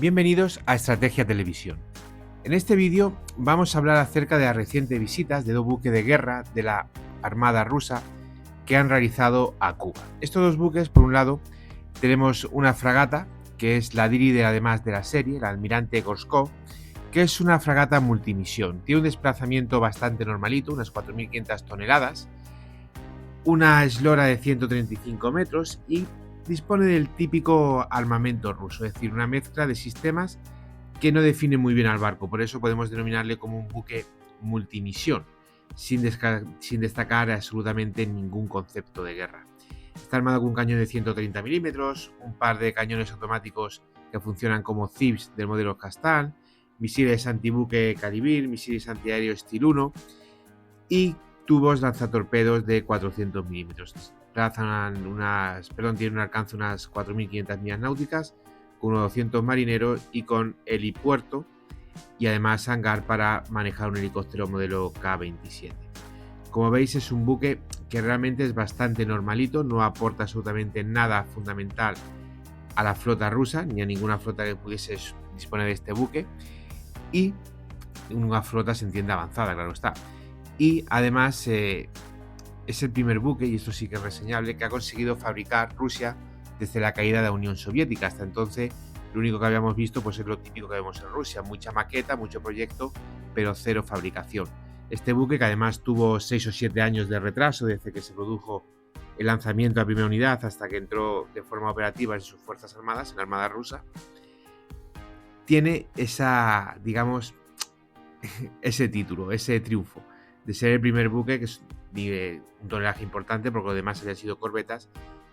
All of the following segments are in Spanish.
Bienvenidos a Estrategia Televisión. En este vídeo vamos a hablar acerca de las recientes visitas de dos buques de guerra de la Armada rusa que han realizado a Cuba. Estos dos buques, por un lado, tenemos una fragata, que es la líder además de la serie, el Almirante Gorshkov, que es una fragata multimisión. Tiene un desplazamiento bastante normalito, unas 4.500 toneladas, una eslora de 135 metros y dispone del típico armamento ruso, es decir, una mezcla de sistemas que no define muy bien al barco, por eso podemos denominarle como un buque multimisión, sin destacar absolutamente ningún concepto de guerra. Está armado con un cañón de 130 milímetros, un par de cañones automáticos que funcionan como CIBS del modelo Castan, misiles antibuque Kalibir, misiles antiaéreos Steel 1 y tubos lanzatorpedos de 400 milímetros. Tienen un alcance de unas 4.500 millas náuticas, con unos 200 marineros y con helipuerto y además hangar para manejar un helicóptero modelo K-27. Como veis, es un buque que realmente es bastante normalito, no aporta absolutamente nada fundamental a la flota rusa ni a ninguna flota que pudiese disponer de este buque, y una flota se entiende avanzada, claro está. Y además es el primer buque, y esto sí que es reseñable, que ha conseguido fabricar Rusia desde la caída de la Unión Soviética. Hasta entonces lo único que habíamos visto pues es lo típico que vemos en Rusia, mucha maqueta, mucho proyecto, pero cero fabricación. Este buque, que además tuvo 6 o 7 años de retraso desde que se produjo el lanzamiento de la primera unidad hasta que entró de forma operativa en sus Fuerzas Armadas, en la Armada rusa, tiene esa, digamos, ese título, ese triunfo de ser el primer buque que de un tonelaje importante, porque lo demás habían sido corbetas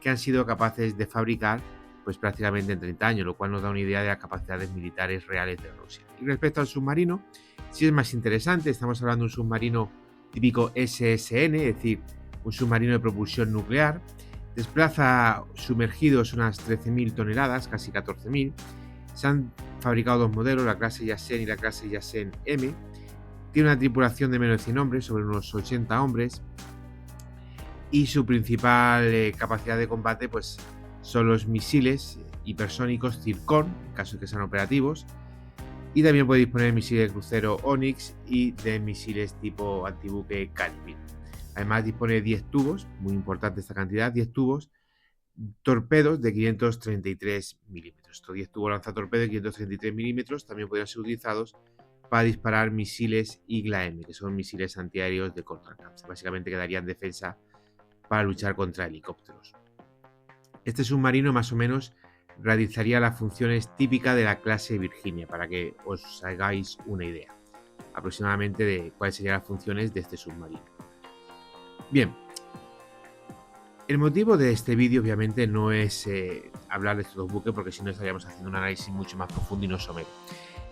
que han sido capaces de fabricar pues prácticamente en 30 años, lo cual nos da una idea de las capacidades militares reales de Rusia. Y respecto al submarino, sí es más interesante. Estamos hablando de un submarino típico SSN, es decir, un submarino de propulsión nuclear. Desplaza sumergidos unas 13.000 toneladas, casi 14.000. Se han fabricado dos modelos, la clase Yasen y la clase Yasen M. Tiene una tripulación de menos de 100 hombres, sobre unos 80 hombres, y su principal capacidad de combate pues son los misiles hipersónicos Zircon, en caso de que sean operativos, y también puede disponer de misiles de crucero Onyx y de misiles tipo antibuque Kalibir. Además dispone de 10 tubos, muy importante esta cantidad, 10 tubos torpedos de 533 milímetros. Estos 10 tubos lanzatorpedos de 533 milímetros también podrían ser utilizados para disparar misiles Igla-M, que son misiles antiaéreos de corto alcance. Básicamente quedarían en defensa para luchar contra helicópteros. Este submarino más o menos realizaría las funciones típicas de la clase Virginia, para que os hagáis una idea aproximadamente de cuáles serían las funciones de este submarino. Bien, el motivo de este vídeo obviamente no es hablar de estos dos buques, porque si no estaríamos haciendo un análisis mucho más profundo y no somero,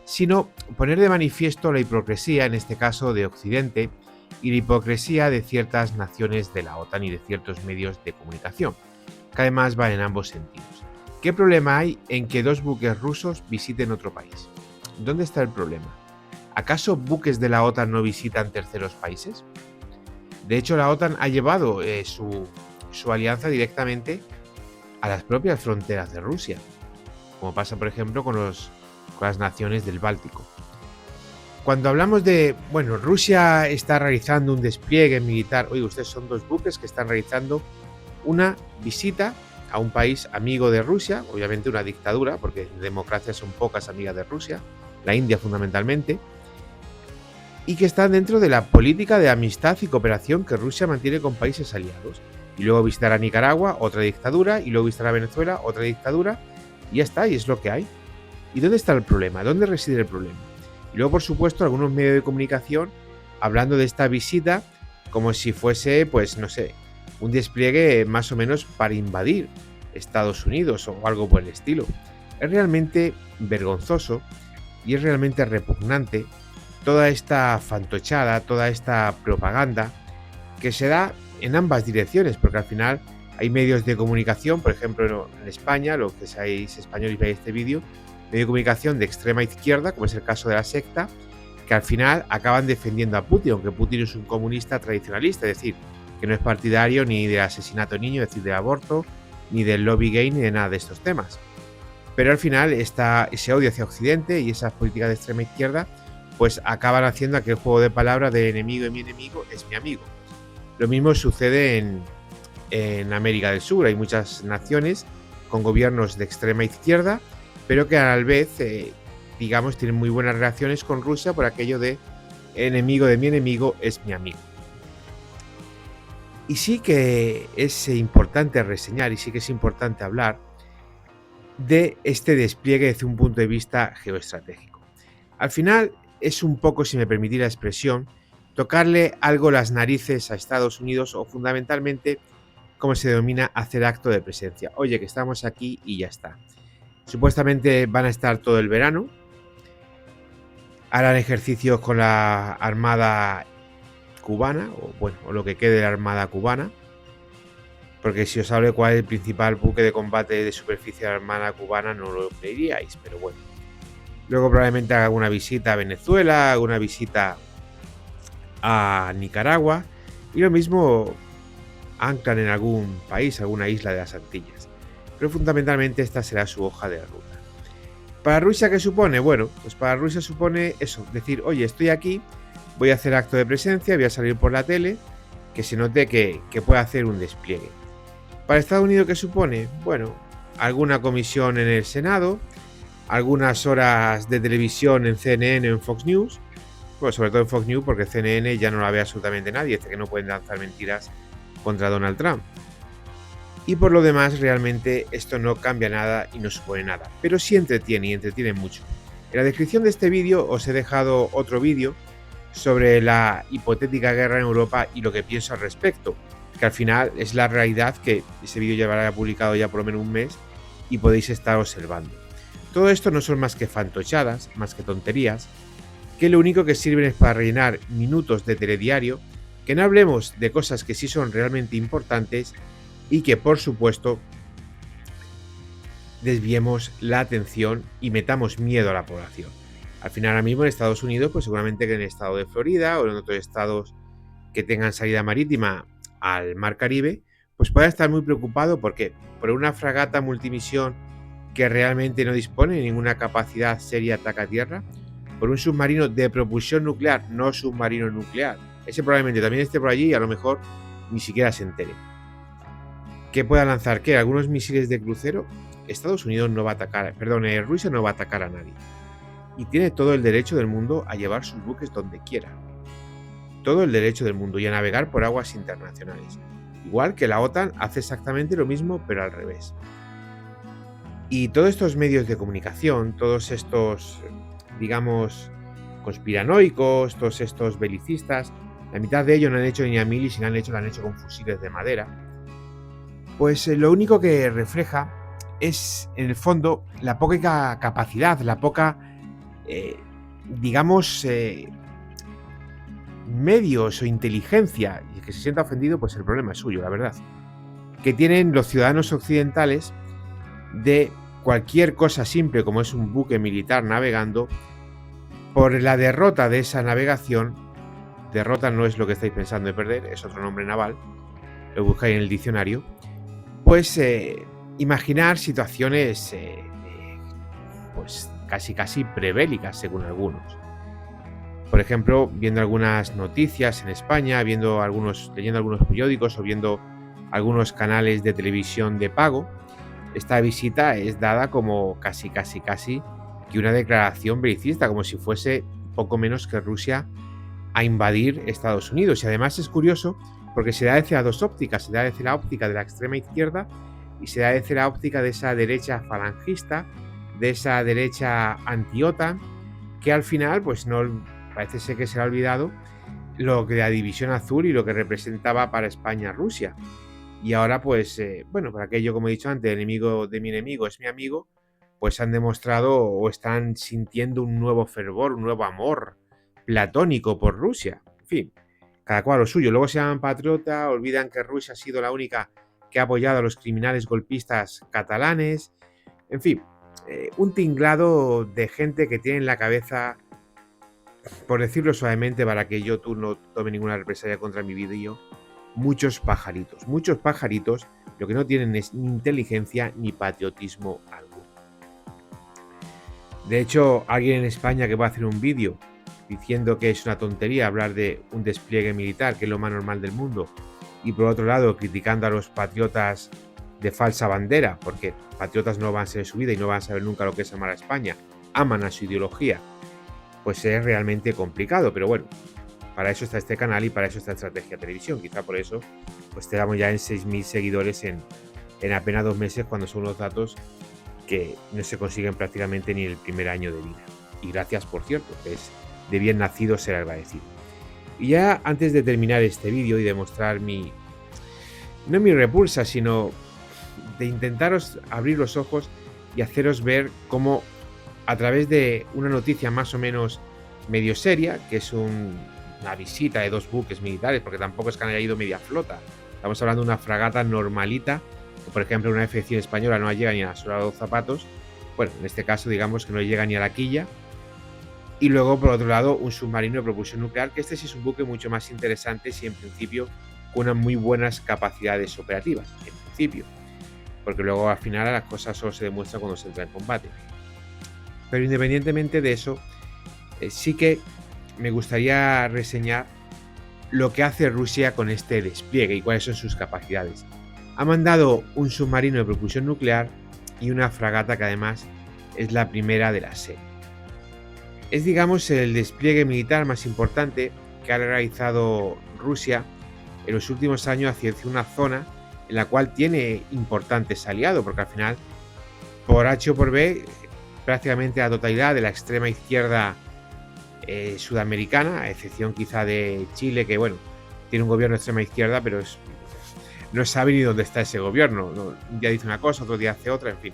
sino poner de manifiesto la hipocresía, en este caso de Occidente, y la hipocresía de ciertas naciones de la OTAN y de ciertos medios de comunicación, que además van en ambos sentidos. ¿Qué problema hay en que dos buques rusos visiten otro país? ¿Dónde está el problema? ¿Acaso buques de la OTAN no visitan terceros países? De hecho, la OTAN ha llevado su alianza directamente a las propias fronteras de Rusia, como pasa por ejemplo con las naciones del Báltico. Cuando hablamos de, Rusia está realizando un despliegue militar, oye, ustedes son dos buques que están realizando una visita a un país amigo de Rusia, obviamente una dictadura, porque democracias son pocas amigas de Rusia, la India fundamentalmente, y que están dentro de la política de amistad y cooperación que Rusia mantiene con países aliados. Y luego visitará Nicaragua, otra dictadura, y luego visitará Venezuela, otra dictadura, y ya está, y es lo que hay. ¿Y dónde está el problema? ¿Dónde reside el problema? Y luego, por supuesto, algunos medios de comunicación hablando de esta visita como si fuese, pues no sé, un despliegue más o menos para invadir Estados Unidos o algo por el estilo. Es realmente vergonzoso y es realmente repugnante toda esta fantochada, toda esta propaganda que se da en ambas direcciones, porque al final hay medios de comunicación, por ejemplo en España, los que seáis españoles y veáis este vídeo, medios de comunicación de extrema izquierda, como es el caso de La Secta, que al final acaban defendiendo a Putin, aunque Putin es un comunista tradicionalista, es decir, que no es partidario ni del asesinato de niños, es decir, del aborto, ni del lobby gay, ni de nada de estos temas. Pero al final ese odio hacia Occidente y esas políticas de extrema izquierda pues acaban haciendo aquel juego de palabras de enemigo de mi enemigo es mi amigo. Lo mismo sucede en América del Sur. Hay muchas naciones con gobiernos de extrema izquierda, pero que a la vez, digamos, tienen muy buenas relaciones con Rusia por aquello de enemigo de mi enemigo es mi amigo. Y sí que es importante reseñar y sí que es importante hablar de este despliegue desde un punto de vista geoestratégico. Al final es un poco, si me permitís la expresión, tocarle algo las narices a Estados Unidos o fundamentalmente, como se denomina, hacer acto de presencia. Oye, que estamos aquí y ya está. Supuestamente van a estar todo el verano, harán ejercicios con la Armada cubana, o lo que quede de la Armada cubana, porque si os hablo de cuál es el principal buque de combate de superficie de la Armada cubana no lo creeríais, pero bueno. Luego probablemente haga alguna visita a Venezuela, alguna visita a Nicaragua, y lo mismo anclan en algún país, alguna isla de las Antillas. Pero fundamentalmente esta será su hoja de ruta. ¿Para Rusia qué supone? Bueno, pues para Rusia supone eso, decir, oye, estoy aquí, voy a hacer acto de presencia, voy a salir por la tele, que se note que puede hacer un despliegue. ¿Para Estados Unidos qué supone? Bueno, alguna comisión en el Senado, algunas horas de televisión en CNN o en Fox News, pues sobre todo en Fox News porque CNN ya no la ve absolutamente nadie, que no pueden lanzar mentiras contra Donald Trump. Y por lo demás realmente esto no cambia nada y no supone nada, pero sí entretiene y entretiene mucho. En la descripción de este vídeo os he dejado otro vídeo sobre la hipotética guerra en Europa y lo que pienso al respecto, que al final es la realidad que ese vídeo llevará publicado ya por lo menos un mes y podéis estar observando. Todo esto no son más que fantochadas, más que tonterías, que lo único que sirven es para rellenar minutos de telediario, que no hablemos de cosas que sí son realmente importantes y que por supuesto desviemos la atención y metamos miedo a la población. Al final ahora mismo en Estados Unidos, pues seguramente que en el estado de Florida o en otros estados que tengan salida marítima al Mar Caribe, pues pueda estar muy preocupado porque por una fragata multimisión que realmente no dispone de ninguna capacidad seria de ataque a tierra, por un submarino de propulsión nuclear, no submarino nuclear. Ese probablemente también esté por allí y a lo mejor ni siquiera se entere. ¿Qué pueda lanzar? ¿Qué? ¿Algunos misiles de crucero? Estados Unidos no va a atacar, Rusia no va a atacar a nadie. Y tiene todo el derecho del mundo a llevar sus buques donde quiera. Todo el derecho del mundo y a navegar por aguas internacionales. Igual que la OTAN hace exactamente lo mismo, pero al revés. Y todos estos medios de comunicación, todos estos, digamos, conspiranoicos, todos estos belicistas, la mitad de ellos no han hecho ni a mil y si lo han hecho con fusiles de madera. Pues lo único que refleja es, en el fondo, la poca capacidad, la poca, digamos, medios o inteligencia, y el que se sienta ofendido, pues el problema es suyo, la verdad, que tienen los ciudadanos occidentales de cualquier cosa simple como es un buque militar navegando, por la derrota de esa navegación. Derrota no es lo que estáis pensando de perder, es otro nombre naval, lo buscáis en el diccionario. Pues imaginar situaciones pues casi prebélicas según algunos. Por ejemplo, viendo algunas noticias en España, leyendo algunos periódicos o viendo algunos canales de televisión de pago, esta visita es dada como casi que una declaración belicista, como si fuese poco menos que Rusia a invadir Estados Unidos. Y además es curioso porque se da desde las dos ópticas, se da desde la óptica de la extrema izquierda y se da desde la óptica de esa derecha falangista, de esa derecha anti-OTAN, que al final pues no parece ser que se le ha olvidado lo que la división azul y lo que representaba para España Rusia. Y ahora pues, bueno, por aquello como he dicho antes, el enemigo de mi enemigo es mi amigo, pues han demostrado o están sintiendo un nuevo fervor, un nuevo amor platónico por Rusia. En fin, cada cual lo suyo. Luego se llaman patriota, olvidan que Rusia ha sido la única que ha apoyado a los criminales golpistas catalanes. En fin, un tinglado de gente que tiene en la cabeza, por decirlo suavemente, para que tú no tome ninguna represalia contra mi vídeo, muchos pajaritos, lo que no tienen es ni inteligencia ni patriotismo alguno. De hecho, alguien en España que va a hacer un vídeo diciendo que es una tontería hablar de un despliegue militar, que es lo más normal del mundo, y por otro lado criticando a los patriotas de falsa bandera, porque patriotas no van a ser en su vida y no van a saber nunca lo que es amar a España, aman a su ideología, pues es realmente complicado, pero bueno, para eso está este canal y para eso está Estrategia Televisión. Quizá por eso pues estamos ya en 6.000 seguidores en apenas 2 meses, cuando son unos datos que no se consiguen prácticamente ni en el primer año de vida. Y gracias, por cierto, que es de bien nacido ser agradecido. Y ya antes de terminar este vídeo y demostrar no mi repulsa, sino de intentaros abrir los ojos y haceros ver cómo, a través de una noticia más o menos medio seria, que es una visita de 2 buques militares, porque tampoco es que haya ido media flota, estamos hablando de una fragata normalita, que por ejemplo una F-100 española no llega ni a la suela de los zapatos. Bueno, en este caso digamos que no llega ni a la quilla. Y luego, por otro lado, un submarino de propulsión nuclear, que este sí es un buque mucho más interesante, si en principio con unas muy buenas capacidades operativas, en principio, porque luego al final las cosas solo se demuestran cuando se entra en combate. Pero independientemente de eso, sí que me gustaría reseñar lo que hace Rusia con este despliegue y cuáles son sus capacidades. Ha mandado un submarino de propulsión nuclear y una fragata que además es la primera de la serie. Es, digamos, el despliegue militar más importante que ha realizado Rusia en los últimos años hacia una zona en la cual tiene importantes aliados, porque al final, por H o por B, prácticamente la totalidad de la extrema izquierda sudamericana, a excepción quizá de Chile, que bueno, tiene un gobierno de extrema izquierda, pero no sabe ni dónde está ese gobierno. Un día dice una cosa, otro día hace otra, en fin.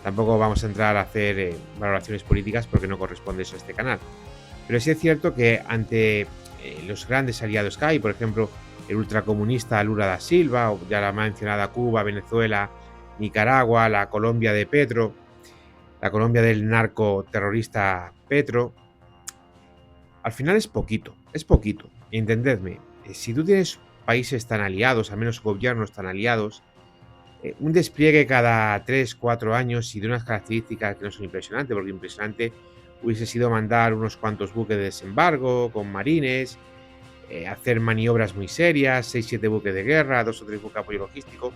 Tampoco vamos a entrar a hacer valoraciones políticas porque no corresponde eso a este canal. Pero sí es cierto que ante los grandes aliados que hay, por ejemplo, el ultracomunista Lula da Silva, o ya la mencionada Cuba, Venezuela, Nicaragua, la Colombia de Petro, la Colombia del narcoterrorista Petro, al final es poquito, es poquito. Y entendedme, si tú tienes países tan aliados, al menos gobiernos tan aliados, un despliegue cada 3, 4 años y de unas características que no son impresionantes, porque impresionante hubiese sido mandar unos cuantos buques de desembarco con marines, hacer maniobras muy serias, 6, 7 buques de guerra, 2 o 3 buques de apoyo logístico.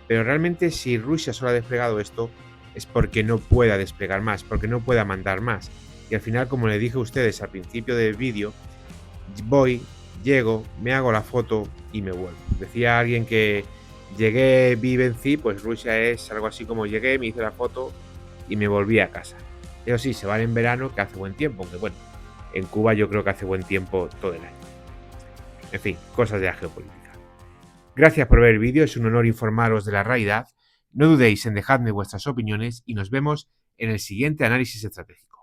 Pero realmente, si Rusia solo ha desplegado esto, es porque no pueda desplegar más, porque no pueda mandar más. Y al final, como le dije a ustedes al principio del vídeo, voy, llego, me hago la foto y me vuelvo. Decía alguien que llegué, vi, vencí, pues Rusia es algo así como llegué, me hice la foto y me volví a casa. Eso sí, se van en verano, que hace buen tiempo, aunque bueno, en Cuba yo creo que hace buen tiempo todo el año. En fin, cosas de la geopolítica. Gracias por ver el vídeo, es un honor informaros de la realidad. No dudéis en dejarme vuestras opiniones y nos vemos en el siguiente análisis estratégico.